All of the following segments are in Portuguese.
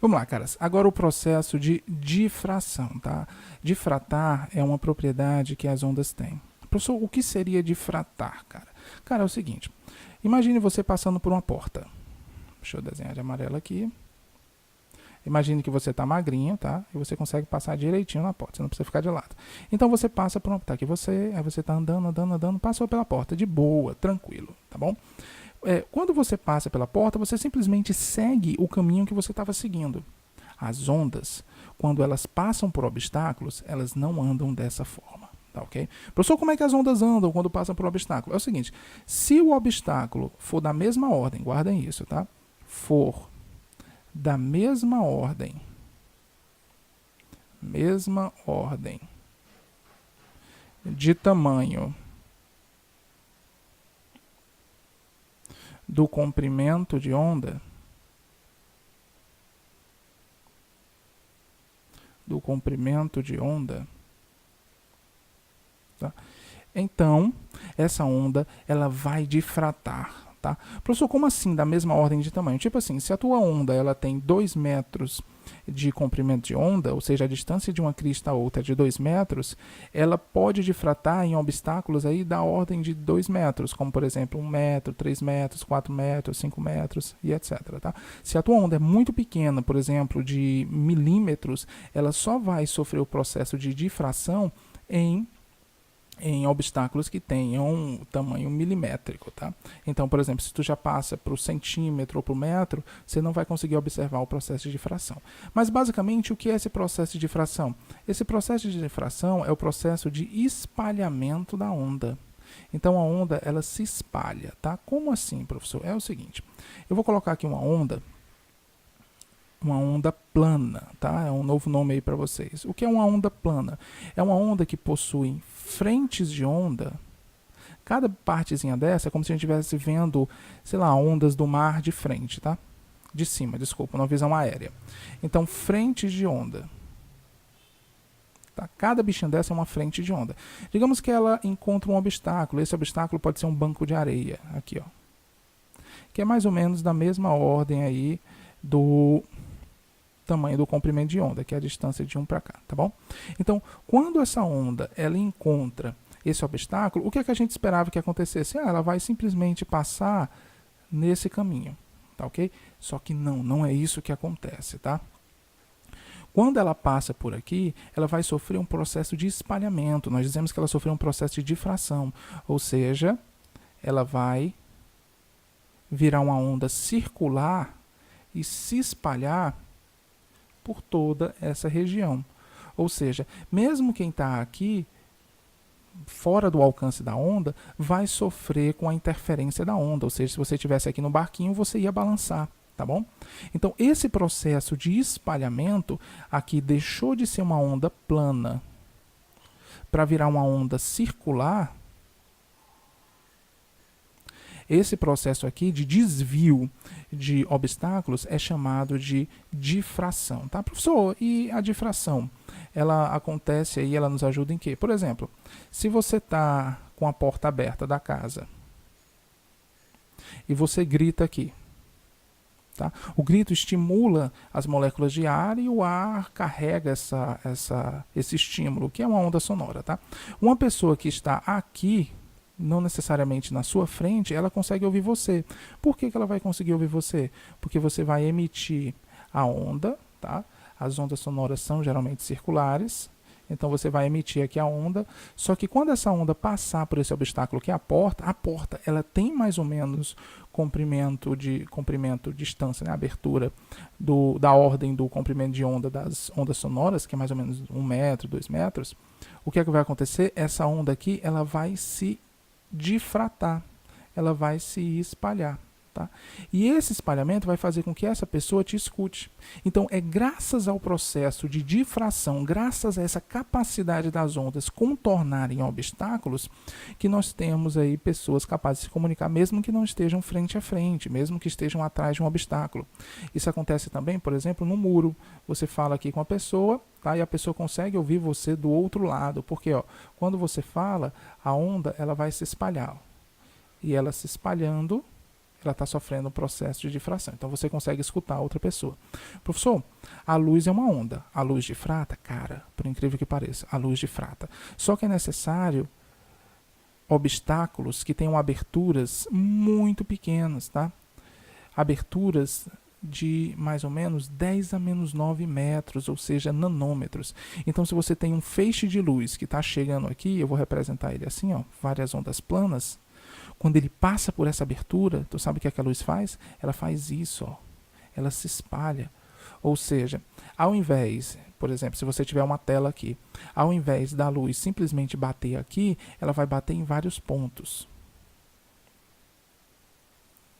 Vamos lá, caras. Agora o processo de difração, tá? Difratar é uma propriedade que as ondas têm. Professor, o que seria difratar, cara? Cara, é o seguinte. Imagine você passando por uma porta. Deixa eu desenhar de amarelo aqui. Imagine que você está magrinho, tá? E você consegue passar direitinho na porta. Você não precisa ficar de lado. Então você passa por uma... Tá aqui você... Aí você está andando, passou pela porta. De boa, tranquilo, tá bom? Quando você passa pela porta, você simplesmente segue o caminho que você estava seguindo. As ondas, quando elas passam por obstáculos, elas não andam dessa forma. Tá, ok? Professor, como é que as ondas andam quando passam por obstáculo? É o seguinte, se o obstáculo for da mesma ordem, guardem isso, tá? For da mesma ordem de tamanho do comprimento de onda, tá? Então, essa onda ela vai difratar. Tá? Professor, como assim da mesma ordem de tamanho? Tipo assim, se a tua onda ela tem 2 metros de comprimento de onda, ou seja, a distância de uma crista a outra é de 2 metros, ela pode difratar em obstáculos aí da ordem de 2 metros, como por exemplo 1 metro, 3 metros, 4 metros, 5 metros e etc. Tá? Se a tua onda é muito pequena, por exemplo, de milímetros, ela só vai sofrer o processo de difração em obstáculos que tenham um tamanho milimétrico, tá? Então, por exemplo, se tu já passa para o centímetro ou para o metro, você não vai conseguir observar o processo de difração. Mas, basicamente, o que é esse processo de difração? Esse processo de difração é o processo de espalhamento da onda. Então, a onda, ela se espalha, tá? Como assim, professor? É o seguinte, eu vou colocar aqui uma onda plana, tá? É um novo nome aí para vocês. O que é uma onda plana? É uma onda que possui frentes de onda. Cada partezinha dessa é como se a gente estivesse vendo, sei lá, ondas do mar de frente, tá? De cima, desculpa, uma visão aérea. Então, frentes de onda. Tá? Cada bichinha dessa é uma frente de onda. Digamos que ela encontra um obstáculo. Esse obstáculo pode ser um banco de areia, aqui, ó. Que é mais ou menos da mesma ordem aí do tamanho do comprimento de onda, que é a distância de um para cá, tá bom? Então, quando essa onda ela encontra esse obstáculo, o que é que a gente esperava que acontecesse? Ela vai simplesmente passar nesse caminho, tá ok? Só que não é isso que acontece, tá? Quando ela passa por aqui, ela vai sofrer um processo de espalhamento. Nós dizemos que ela sofreu um processo de difração, ou seja, ela vai virar uma onda circular e se espalhar por toda essa região. Ou seja, mesmo quem está aqui, fora do alcance da onda, vai sofrer com a interferência da onda. Ou seja, se você estivesse aqui no barquinho, você ia balançar. Tá bom? Então, esse processo de espalhamento aqui deixou de ser uma onda plana para virar uma onda circular. Esse processo aqui de desvio de obstáculos é chamado de difração, tá, professor? E a difração, ela acontece aí, ela nos ajuda em quê? Por exemplo, se você está com a porta aberta da casa e você grita aqui, tá? O grito estimula as moléculas de ar e o ar carrega esse estímulo, que é uma onda sonora, tá? Uma pessoa que está aqui, não necessariamente na sua frente, ela consegue ouvir você. Por que ela vai conseguir ouvir você? Porque você vai emitir a onda, tá? As ondas sonoras são geralmente circulares, então você vai emitir aqui a onda, só que quando essa onda passar por esse obstáculo que é a porta ela tem mais ou menos comprimento, distância, né? Abertura da ordem do comprimento de onda das ondas sonoras, que é mais ou menos 1 metro, 2 metros. O que é que vai acontecer? Essa onda aqui, ela vai se difratar, ela vai se espalhar. Tá? E esse espalhamento vai fazer com que essa pessoa te escute. Então, é graças ao processo de difração, graças a essa capacidade das ondas contornarem obstáculos, que nós temos aí pessoas capazes de se comunicar, mesmo que não estejam frente a frente, mesmo que estejam atrás de um obstáculo. Isso acontece também, por exemplo, no muro. Você fala aqui com a pessoa, tá? E a pessoa consegue ouvir você do outro lado, porque ó, quando você fala, a onda ela vai se espalhar. E ela se espalhando, ela está sofrendo um processo de difração. Então, você consegue escutar a outra pessoa. Professor, A luz é uma onda. A luz difrata, cara, por incrível que pareça, a luz difrata. Só que é necessário obstáculos que tenham aberturas muito pequenas, tá? Aberturas de mais ou menos 10 a menos 9 metros, ou seja, nanômetros. Então, se você tem um feixe de luz que está chegando aqui, eu vou representar ele assim, ó, várias ondas planas. Quando ele passa por essa abertura, tu sabe o que a luz faz? Ela faz isso, ó. Ela se espalha. Ou seja, ao invés, por exemplo, se você tiver uma tela aqui, ao invés da luz simplesmente bater aqui, ela vai bater em vários pontos.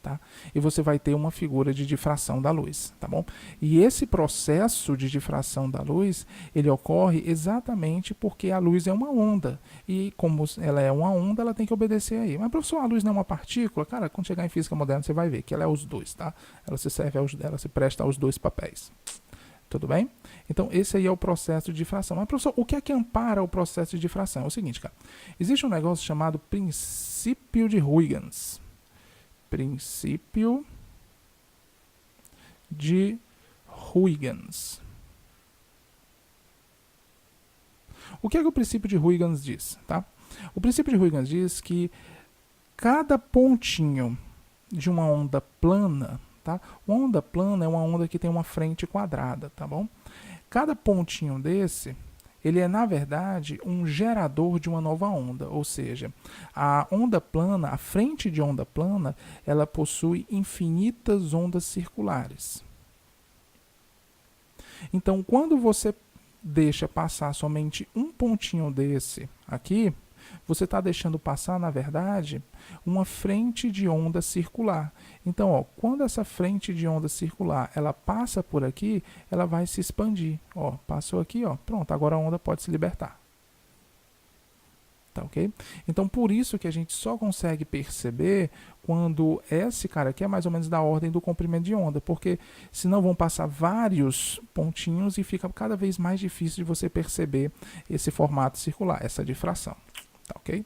Tá? E você vai ter uma figura de difração da luz, tá bom? E esse processo de difração da luz, ele ocorre exatamente porque a luz é uma onda. E como ela é uma onda, ela tem que obedecer aí. Mas, professor, a luz não é uma partícula? Cara, quando chegar em física moderna, você vai ver que ela é os dois, tá? Ela se presta aos dois papéis. Tudo bem? Então, esse aí é o processo de difração. Mas, professor, o que é que ampara o processo de difração? É o seguinte, cara. Existe um negócio chamado princípio de Huygens. Princípio de Huygens. O que é que o princípio de Huygens diz? Tá? O princípio de Huygens diz que cada pontinho de uma onda plana, tá? Uma onda plana é uma onda que tem uma frente quadrada, tá bom? Cada pontinho desse, ele é, na verdade, um gerador de uma nova onda, ou seja, a onda plana, a frente de onda plana, ela possui infinitas ondas circulares. Então, quando você deixa passar somente um pontinho desse aqui, você está deixando passar, na verdade, uma frente de onda circular. Então, ó, quando essa frente de onda circular ela passa por aqui, ela vai se expandir. Ó, passou aqui, ó, pronto, agora a onda pode se libertar. Tá ok? Então, por isso que a gente só consegue perceber quando esse cara aqui é mais ou menos da ordem do comprimento de onda, porque senão vão passar vários pontinhos e fica cada vez mais difícil de você perceber esse formato circular, essa difração. Tá ok?